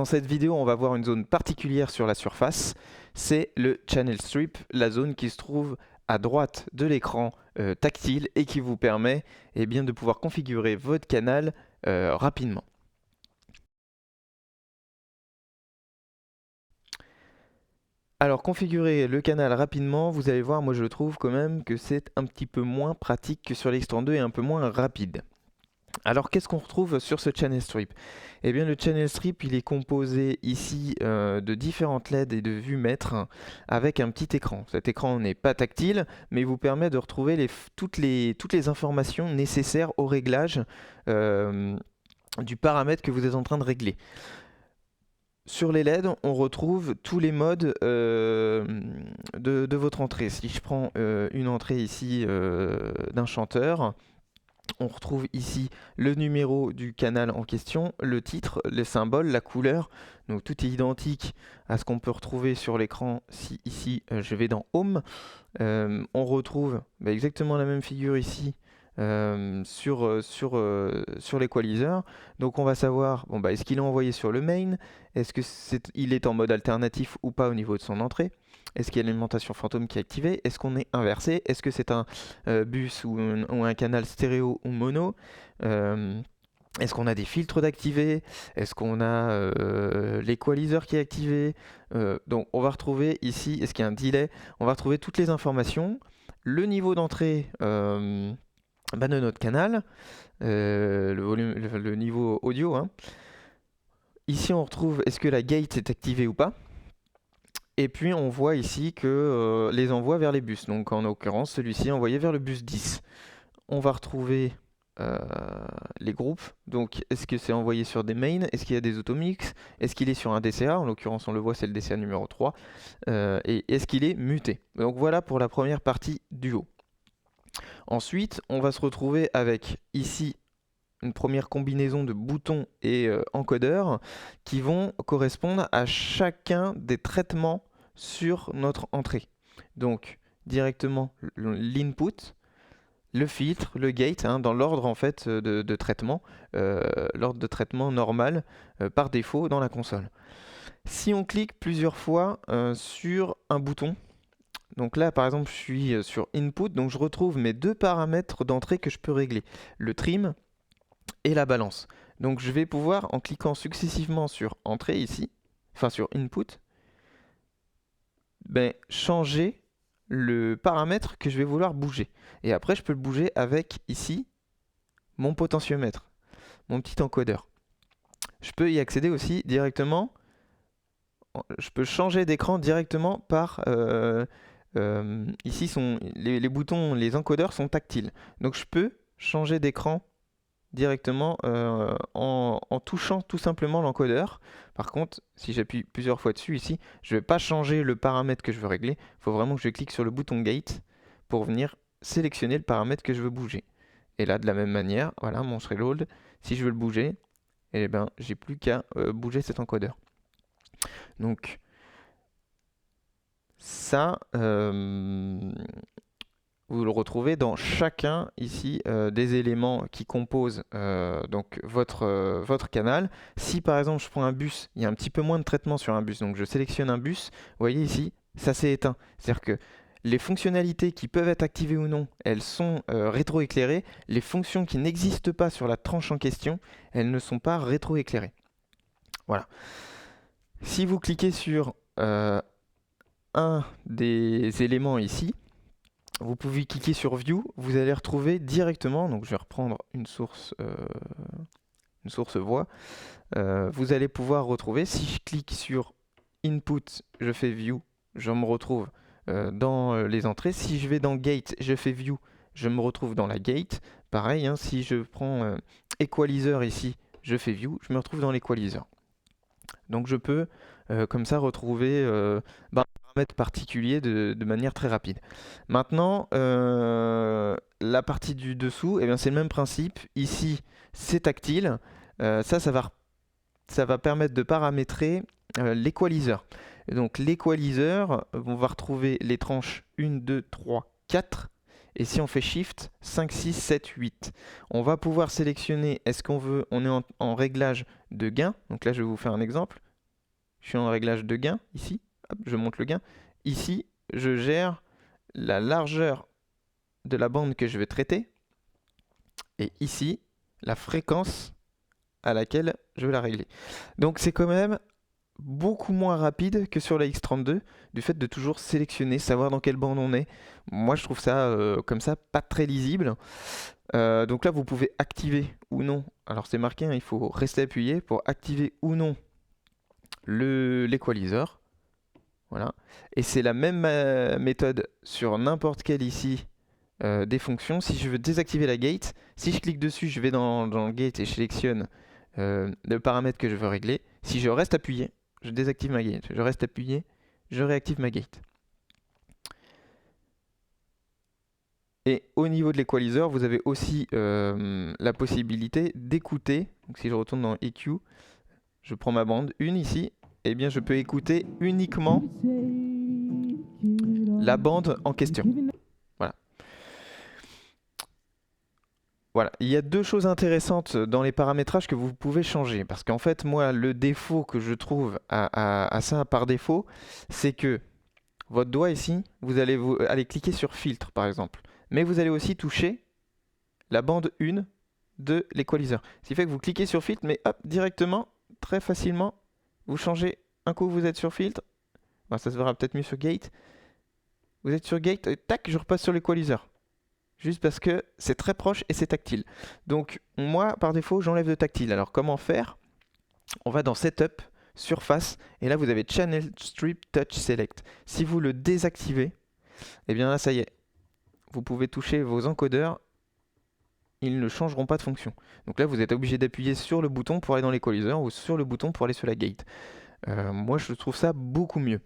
cette vidéo, on va voir une zone particulière sur la surface. C'est le Channel Strip, la zone qui se trouve à droite de l'écran tactile et qui vous permet bien, de pouvoir configurer votre canal rapidement. Alors, configurer le canal rapidement, vous allez voir, moi je trouve quand même que c'est un petit peu moins pratique que sur l'X32 et un peu moins rapide. Alors, qu'est-ce qu'on retrouve sur ce Channel Strip? Eh bien, le Channel Strip, il est composé ici de différentes LED et de vues-mètres avec un petit écran. Cet écran n'est pas tactile, mais il vous permet de retrouver toutes les informations nécessaires au réglage du paramètre que vous êtes en train de régler. Sur les LED, on retrouve tous les modes de votre entrée. Si je prends une entrée ici d'un chanteur, on retrouve ici le numéro du canal en question, le titre, les symboles, la couleur. Donc tout est identique à ce qu'on peut retrouver sur l'écran si ici je vais dans Home. On retrouve exactement la même figure ici sur l'equalizer. Donc on va savoir, est-ce qu'il est envoyé sur le main? Est-ce qu'il est en mode alternatif ou pas au niveau de son entrée? Est-ce qu'il y a l'alimentation fantôme qui est activée? Est-ce qu'on est inversé? Est-ce que c'est un bus ou un canal stéréo ou mono? Est-ce qu'on a des filtres d'activer? Est-ce qu'on a l'equalizer qui est activé? Donc on va retrouver ici, est-ce qu'il y a un delay? On va retrouver toutes les informations, le niveau d'entrée de notre canal, le niveau audio, hein. Ici on retrouve est-ce que la gate est activée ou pas. Et puis on voit ici que les envois vers les bus, donc en l'occurrence celui-ci est envoyé vers le bus 10. On va retrouver les groupes, donc est-ce que c'est envoyé sur des mains? Est-ce qu'il y a des automix? Est-ce qu'il est sur un DCA? En l'occurrence on le voit, c'est le DCA numéro 3. Et est-ce qu'il est muté? Donc voilà pour la première partie du haut. Ensuite on va se retrouver avec ici une première combinaison de boutons et encodeurs qui vont correspondre à chacun des traitements sur notre entrée. Donc directement l'input, le filtre, le gate, hein, dans l'ordre en fait de traitement, l'ordre de traitement normal par défaut dans la console. Si on clique plusieurs fois sur un bouton, donc là par exemple je suis sur input, donc je retrouve mes deux paramètres d'entrée que je peux régler, le trim et la balance. Donc je vais pouvoir, en cliquant successivement sur entrée ici, enfin sur input, changer le paramètre que je vais vouloir bouger. Et après je peux le bouger avec ici mon potentiomètre, mon petit encodeur. Je peux y accéder aussi directement, je peux changer d'écran directement par... ici les boutons, les encodeurs sont tactiles. Donc je peux changer d'écran directement en touchant tout simplement l'encodeur. Par contre, si j'appuie plusieurs fois dessus ici, je ne vais pas changer le paramètre que je veux régler. Il faut vraiment que je clique sur le bouton Gate pour venir sélectionner le paramètre que je veux bouger. Et là, de la même manière, voilà mon reload. Si je veux le bouger, j'ai plus qu'à bouger cet encodeur. Donc, ça, vous le retrouvez dans chacun ici des éléments qui composent donc votre canal. Si par exemple je prends un bus, il y a un petit peu moins de traitement sur un bus, donc je sélectionne un bus, vous voyez ici, ça s'est éteint. C'est-à-dire que les fonctionnalités qui peuvent être activées ou non, elles sont rétroéclairées. Les fonctions qui n'existent pas sur la tranche en question, elles ne sont pas rétroéclairées. Voilà. Si vous cliquez sur un des éléments ici, vous pouvez cliquer sur View, vous allez retrouver directement, donc je vais reprendre une source voix, vous allez pouvoir retrouver, si je clique sur Input, je fais View, je me retrouve dans les entrées. Si je vais dans Gate, je fais View, je me retrouve dans la Gate. Pareil, hein, si je prends Equalizer ici, je fais View, je me retrouve dans l'Equalizer. Donc je peux comme ça retrouver un paramètre particulier de manière très rapide. Maintenant, la partie du dessous, c'est le même principe. Ici, c'est tactile. Ça va permettre de paramétrer l'equalizer. Donc l'equalizer, on va retrouver les tranches 1, 2, 3, 4. Et si on fait Shift, 5, 6, 7, 8. On va pouvoir sélectionner, est-ce qu'on est en réglage de gain. Donc là, je vais vous faire un exemple. je suis en réglage de gain, ici, hop, je monte le gain. Ici, je gère la largeur de la bande que je vais traiter. Et ici, la fréquence à laquelle je vais la régler. Donc c'est quand même beaucoup moins rapide que sur la X32, du fait de toujours sélectionner, savoir dans quelle bande on est. Moi je trouve ça comme ça pas très lisible. Donc là vous pouvez activer ou non, alors c'est marqué, hein, il faut rester appuyé pour activer ou non l'équaliseur. Voilà. Et c'est la même méthode sur n'importe quelle ici des fonctions. Si je veux désactiver la gate, si je clique dessus, je vais dans le gate et je sélectionne le paramètre que je veux régler. Si je reste appuyé, je désactive ma gate. Je reste appuyé, je réactive ma gate. Et au niveau de l'équaliseur, vous avez aussi la possibilité d'écouter. Donc si je retourne dans EQ, je prends ma bande, une ici, et bien je peux écouter uniquement la bande en question. Voilà. Voilà, il y a deux choses intéressantes dans les paramétrages que vous pouvez changer. Parce qu'en fait, moi, le défaut que je trouve à ça par défaut, c'est que votre doigt ici, vous allez cliquer sur filtre par exemple. Mais vous allez aussi toucher la bande 1 de l'équaliseur. Ce qui fait que vous cliquez sur filtre, mais hop, directement, très facilement, vous changez. Un coup, vous êtes sur filtre. Bon, ça se verra peut-être mieux sur gate. Vous êtes sur gate, et tac, je repasse sur l'équaliseur. Juste parce que c'est très proche et c'est tactile. Donc moi, par défaut, j'enlève le tactile. Alors comment faire? On va dans Setup, Surface, et là vous avez Channel Strip Touch Select. Si vous le désactivez, eh bien là ça y est, vous pouvez toucher vos encodeurs, ils ne changeront pas de fonction. Donc là vous êtes obligé d'appuyer sur le bouton pour aller dans l'équaliseur ou sur le bouton pour aller sur la gate. Moi je trouve ça beaucoup mieux.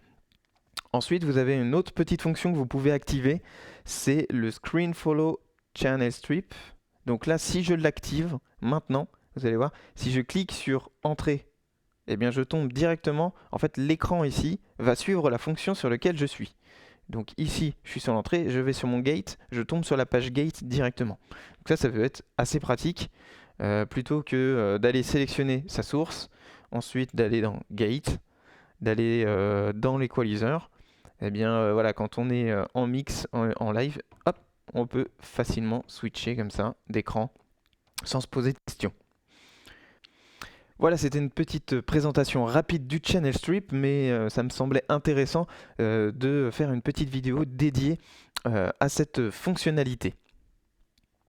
Ensuite, vous avez une autre petite fonction que vous pouvez activer, c'est le Screen Follow Channel Strip. Donc là, si je l'active maintenant, vous allez voir, si je clique sur Entrée, eh bien je tombe directement, en fait l'écran ici va suivre la fonction sur laquelle je suis. Donc ici, je suis sur l'entrée, je vais sur mon gate, je tombe sur la page gate directement. Donc ça peut être assez pratique, plutôt que d'aller sélectionner sa source, ensuite d'aller dans gate, d'aller dans l'équaliseur. Eh bien voilà, quand on est en mix, en live, hop, on peut facilement switcher comme ça d'écran sans se poser de questions. Voilà, c'était une petite présentation rapide du Channel Strip, mais ça me semblait intéressant de faire une petite vidéo dédiée à cette fonctionnalité.